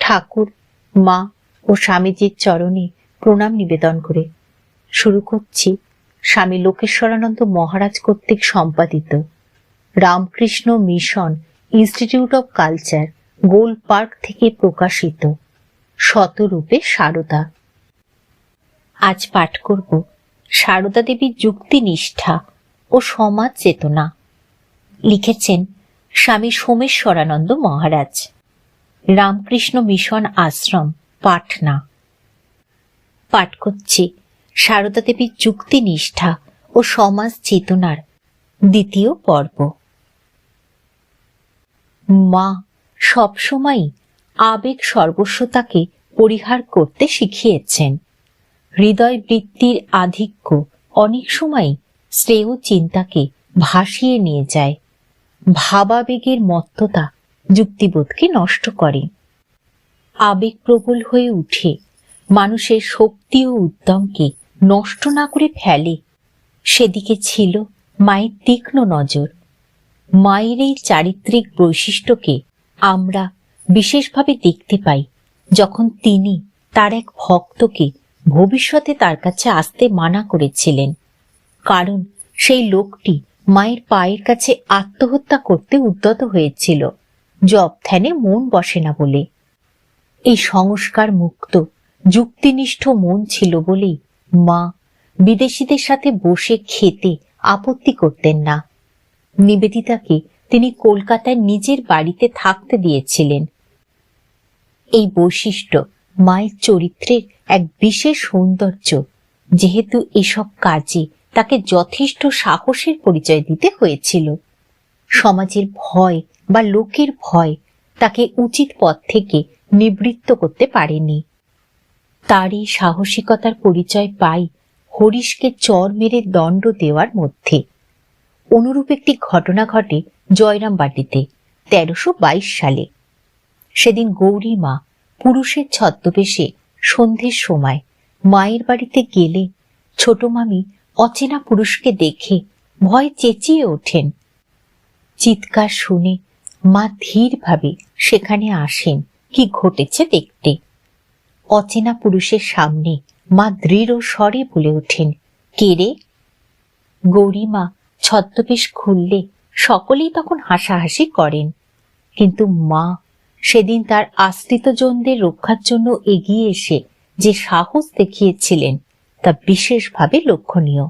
ঠাকুর, মা ও স্বামীজির চরণে প্রণাম নিবেদন করে শুরু করছি স্বামী লোকেশ্বরানন্দ মহারাজ কর্তৃক সম্পাদিত Ramakrishna mission institute of culture, goal park থেকে প্রকাশিত শতরূপে সারদা। আজ পাঠ করব সারদা দেবীর যুক্তি নিষ্ঠা ও সমাজ চেতনা। লিখেছেন স্বামী সোমেশ্বরানন্দ মহারাজ। রামকৃষ্ণ মিশন আশ্রম, পাটনা। পাঠ করছি সারদা দেবীর যুক্তি নিষ্ঠা ও সমাজ চেতনার দ্বিতীয় পর্ব। মা সবসময় আবেগ সর্বস্বতাকে পরিহার করতে শিখিয়েছেন। হৃদয় বৃত্তির আধিক্য অনেক সময় শ্রেয় চিন্তাকে ভাসিয়ে নিয়ে যায়। ভাবাবেগের মত্ততা যুক্তিবোধকে নষ্ট করে। আবেগপ্রবল হয়ে উঠে মানুষের শক্তি ও উদ্যমকে নষ্ট না করে ফেলে। সেদিকে ছিল মায়ের তীক্ষ্ণ নজর। মায়ের এই চারিত্রিক বৈশিষ্ট্যকে আমরা বিশেষভাবে দেখতে পাই যখন তিনি তার এক ভক্তকে ভবিষ্যতে তার কাছে আসতে মানা করেছিলেন, কারণ সেই লোকটি মায়ের পায়ের কাছে আত্মহত্যা করতে উদ্যত হয়েছিল, জপ ধ্যানে মন বসে না বলে। এই সংস্কার মুক্ত যুক্তিনিষ্ঠ মন ছিল বলেই মা বিদেশিদের সাথে বসে খেতে আপত্তি করতেন না। নিবেদিতাকে তিনি কলকাতায় নিজের বাড়িতে থাকতে দিয়েছিলেন। এই বৈশিষ্ট্য মায়ের চরিত্রের এক বিশেষ সৌন্দর্য, যেহেতু এসব কাজে তাকে যথেষ্ট সাহসের পরিচয় দিতে হয়েছিল। সমাজের ভয় বা লোকের ভয় তাকে উচিত পথ থেকে নিবৃত্ত করতে পারেনি। তার এই সাহসিকতার পরিচয় পাই হরিশকে চর মেরে দণ্ড দেওয়ার মধ্যে। অনুরূপ একটি ঘটনা ঘটে জয়রামবাটিতে 1322 সালে। সেদিন গৌরী মা পুরুষের ছদ্মবেশে সন্ধ্যের সময় মায়ের বাড়িতে গেলে ছোট মামি অচেনা পুরুষকে দেখে ভয় চেঁচিয়ে ওঠেন। চিৎকার শুনে মা ধীরভাবে সেখানে আসেন কি ঘটেছে দেখতে। অচেনা পুরুষের সামনে মা দৃঢ় স্বরে বলে ওঠেন, কে রে? গৌরীমা ছদ্মবেশ খুললে সকলেই তখন হাসাহাসি করেন, কিন্তু মা সেদিন তার আশ্রিতজনদের রক্ষার জন্য এগিয়ে এসে যে সাহস দেখিয়েছিলেন তা বিশেষভাবে লক্ষণীয়।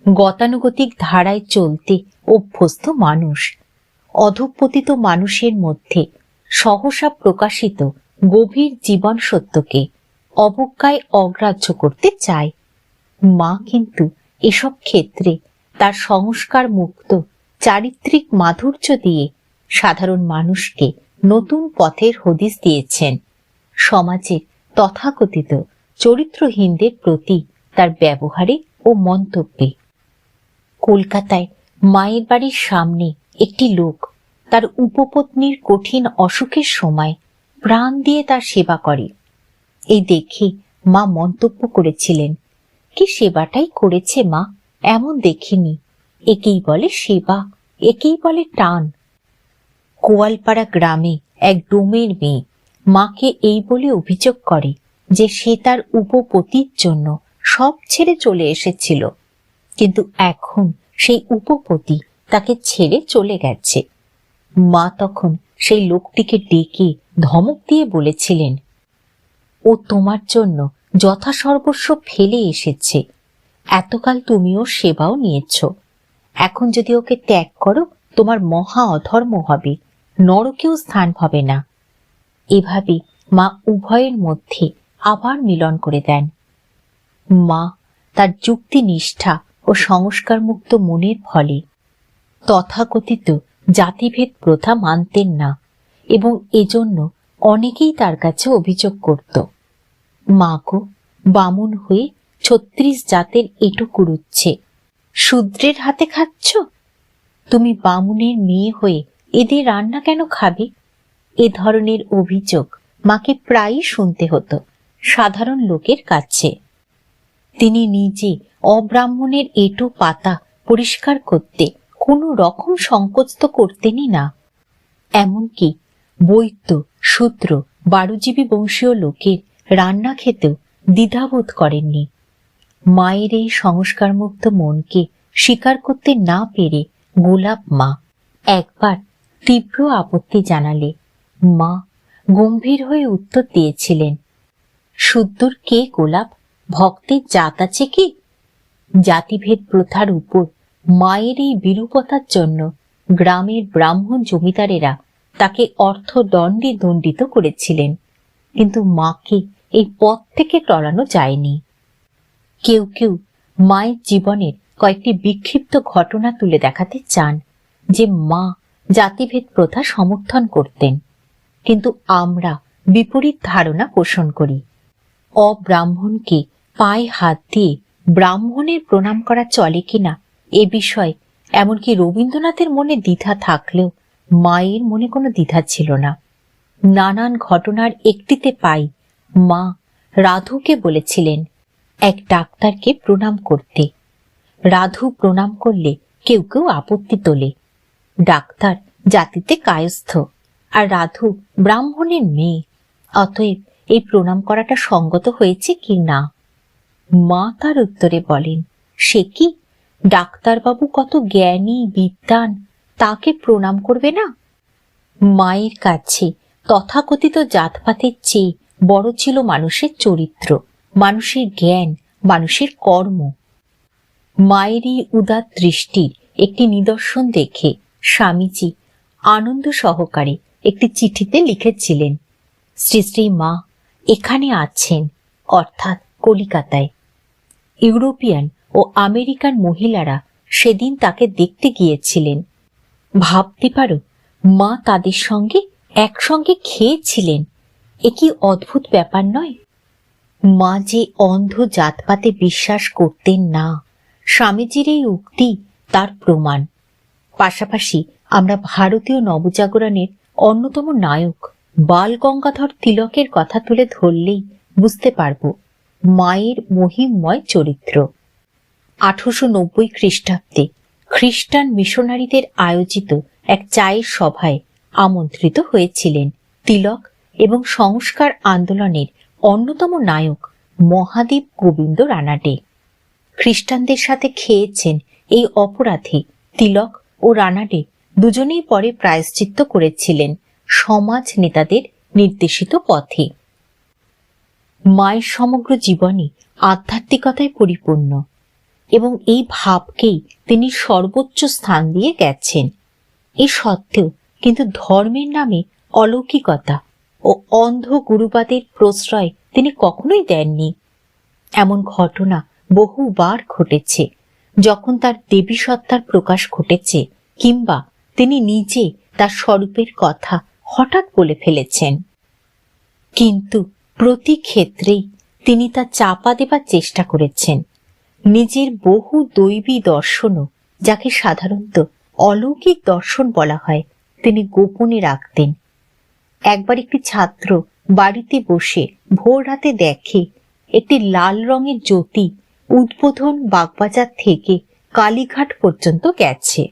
গতানুগতিক ধারায় চলতে অভ্যস্ত মানুষ অধঃপতিত মানুষের মধ্যে সহসা প্রকাশিত গভীর জীবন সত্যকে অবজ্ঞায় অগ্রাহ্য করতে চায়। মা কিন্তু এসব ক্ষেত্রে তার সংস্কার মুক্ত চারিত্রিক মাধুর্য দিয়ে সাধারণ মানুষকে নতুন পথের হদিস দিয়েছেন। সমাজের তথাকথিত চরিত্রহীনদের প্রতি তার ব্যবহারে ও মন্তব্যে। কলকাতায় মায়ের বাড়ির সামনে একটি লোক তার উপপত্নীর কঠিন অসুখের সময় প্রাণ দিয়ে তার সেবা করে। এই দেখে মা মন্তব্য করেছিলেন, কি সেবাটাই করেছে মা, এমন দেখিনি। একেই বলে সেবা, একেই বলে টান। কোয়ালপাড়া গ্রামে এক ডোমের মেয়ে মাকে এই বলে অভিযোগ করে যে সে তার উপপতির জন্য সব ছেড়ে চলে এসেছিল, কিন্তু এখন সেই উপপতি তাকে ছেড়ে চলে গেছে। মা তখন সেই লোকটিকে ডেকে ধমক দিয়ে বলেছিলেন, ও তোমার জন্য যথাসর্বস্ব ফেলে এসেছে, এতকাল তুমি ওর সেবাও নিয়েছ। এখন যদি ওকে ত্যাগ করো তোমার মহা অধর্ম হবে, নরকেও স্থান হবে না। এভাবে মা উভয়ের মধ্যে আবার মিলন করে দেন। মা তার যুক্তি নিষ্ঠা ও সংস্কার মুক্ত মনের ফলে তথাকথিত জাতিভেদ প্রথা মানতেন না, এবং এজন্য অনেকেই তার কাছে অভিযোগ করত, মা গো, বামুন হয়ে 36 জাতের এঁটো কুড়ুচ্ছে, শূদ্রের হাতে খাচ্ছ, তুমি বামুনের মেয়ে হয়ে এদের রান্না কেন খাবে? এ ধরনের অভিযোগ মাকে প্রায়ই শুনতে হতো সাধারণ লোকের কাছে। তিনি নিজে অব্রাহ্মণের এঁটো পাতা পরিষ্কার করতে কোনো রকম সংকোচ তো করতেনই না। এমনকি বৈদ্য, শূদ্র, বারুজীবী বংশীয় লোকের রান্না খেতেও দ্বিধাবোধ করেননি। মায়ের এই সংস্কারমুক্ত মনকে স্বীকার করতে না পেরে গোলাপ মা একবার তীব্র আপত্তি জানালে মা গম্ভীর হয়ে উত্তর দিয়েছিলেন, শুদ্ধর কে গোলাপ, ভক্তের জাত আছে কি? জাতিভেদ প্রথার উপর মায়ের এই বিরূপতার জন্য গ্রামের ব্রাহ্মণ জমিদারেরা তাকে অর্থদণ্ডে দণ্ডিত করেছিলেন, কিন্তু মাকে এই পথ থেকে টলানো যায়নি। কেউ কেউ মায়ের জীবনের কয়েকটি বিক্ষিপ্ত ঘটনা তুলে দেখাতে চান যে মা জাতিভেদ প্রথা সমর্থন করতেন, কিন্তু আমরা বিপরীত ধারণা পোষণ করি। অব্রাহ্মণকে পায়ে হাত দিয়ে ব্রাহ্মণের প্রণাম করা চলে কিনা এ বিষয়ে এমনকি রবীন্দ্রনাথের মনে দ্বিধা থাকলেও মায়ের মনে কোনো দ্বিধা ছিল না। নানান ঘটনার একটিতে পাই মা রাধুকে বলেছিলেন এক ডাক্তারকে প্রণাম করতে। রাধু প্রণাম করলে কেউ কেউ আপত্তি তোলে। ডাক্তার জাতিতে কায়স্থ আর রাধু ব্রাহ্মণের মেয়ে, অতএব এই প্রণাম করাটা সঙ্গত হয়েছে কি না? মা তার উত্তরে বলেন, সে কি, ডাক্তারবাবু কত জ্ঞানী বিদ্বান, তাকে প্রণাম করবে না? মায়ের কাছে তথাকথিত জাতপাতের চেয়ে বড় ছিল মানুষের চরিত্র, মানুষের জ্ঞান, মানুষের কর্ম। মায়েরই উদার দৃষ্টির একটি নিদর্শন দেখে স্বামীজি আনন্দ সহকারে একটি চিঠিতে লিখেছিলেন, শ্রী শ্রী মা এখানে আছেন, অর্থাৎ কলিকাতায়। ইউরোপিয়ান ও আমেরিকান মহিলারা সেদিন তাকে দেখতে গিয়েছিলেন। ভাবতে পারো, মা তাদের সঙ্গে একসঙ্গে খেয়েছিলেন। এ কি অদ্ভুত ব্যাপার নয়? মা যে অন্ধ জাতপাতে বিশ্বাস করতেন না, স্বামীজির এই উক্তি তার প্রমাণ। পাশাপাশি আমরা ভারতীয় নবজাগরণের অন্যতম নায়ক বাল গঙ্গাধর তিলকের কথা তুলে ধরলেই বুঝতে পারব মায়ের মহিমময় চরিত্র। 1890 খ্রিস্টাব্দে খ্রিস্টান মিশনারিদের আয়োজিত এক চায়ের সভায় আমন্ত্রিত হয়েছিলেন তিলক এবং সংস্কার আন্দোলনের অন্যতম নায়ক মহাদেব গোবিন্দ রানাডে। খ্রিস্টানদের সাথে খেয়েছেন এই অপরাধে তিলক ও রানাডে দুজনেই পরে প্রায়শ্চিত্ত করেছিলেন সমাজ নেতাদের নির্দেশিত পথে। মায়ের সমগ্র জীবনই আধ্যাত্মিকতায় পরিপূর্ণ এবং এই ভাবকেই তিনি সর্বোচ্চ স্থান দিয়ে গেছেন। এ সত্ত্বেও কিন্তু ধর্মের নামে অলৌকিকতা ও অন্ধ গুরুবাদের প্রশ্রয় তিনি কখনোই দেননি। এমন ঘটনা বহুবার ঘটেছে যখন তার দেবী সত্তার প্রকাশ ঘটেছে কিংবা তিনি নিজে তার স্বরূপের কথা হঠাৎ বলে ফেলেছেন, কিন্তু প্রতি ক্ষেত্রেই তিনি তা চাপা দেবার চেষ্টা করেছেন। নিজের বহু দৈবী দর্শনও, যাকে সাধারণত অলৌকিক দর্শন বলা হয়, তিনি গোপনে রাখতেন। একবার একটি ছাত্র বাড়িতে বসে ভোর রাতে দেখে একটি লাল রঙের জ্যোতি উদ্বোধন বাগবাজার থেকে কালীঘাট পর্যন্ত গেছে।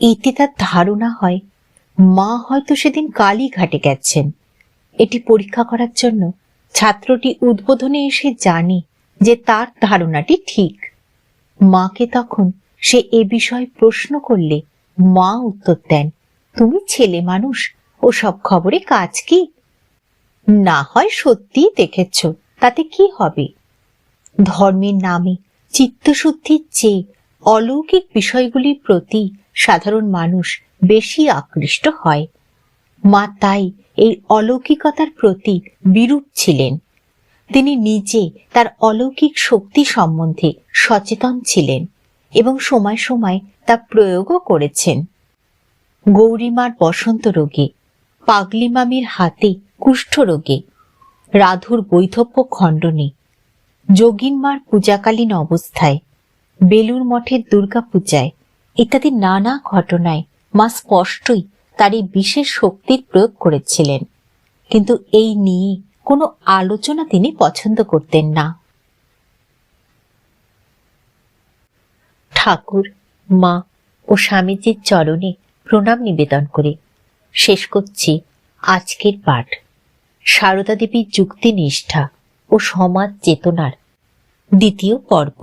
এতে তার ধারণা হয় মা হয়তো সেদিন কালীঘাটে গেছেন। এটি পরীক্ষা করার জন্য ছাত্রটি উদ্বোধনে এসে জানে যে তার ধারণাটি ঠিক। মাকে তখন সে এ বিষয়ে প্রশ্ন করলে মা উত্তর দেন, তুমি ছেলে মানুষ, ও সব খবরে কাজ কি? না হয় সত্যি দেখেছ, তাতে কি হবে? ধর্মের নামে চিত্তশুদ্ধির চেয়ে অলৌকিক বিষয়গুলির প্রতি সাধারণ মানুষ বেশি আকৃষ্ট হয়। মা তাই এই অলৌকিকতার প্রতি বিরূপ ছিলেন। তিনি নিজে তার অলৌকিক শক্তি সম্বন্ধে সচেতন ছিলেন এবং সময় সময় তা প্রয়োগও করেছেন। গৌরীমার বসন্ত রোগে, পাগলি মামির হাতে কুষ্ঠ রোগে, রাধুর বৈধব্য খণ্ডনে, যোগিনমার পূজাকালীন অবস্থায়, বেলুর মঠের দুর্গা পূজায় ইত্যাদি নানা ঘটনায় মা স্পষ্টই তার এই বিশেষ শক্তির প্রয়োগ করেছিলেন, কিন্তু এই নিয়ে কোনো আলোচনা তিনি পছন্দ করতেন না। ঠাকুর, মা ও স্বামীজির চরণে প্রণাম নিবেদন করে শেষ করছি আজকের পাঠ সারদা দেবীর যুক্তিনিষ্ঠা ও সমাজ চেতনার দ্বিতীয় পর্ব।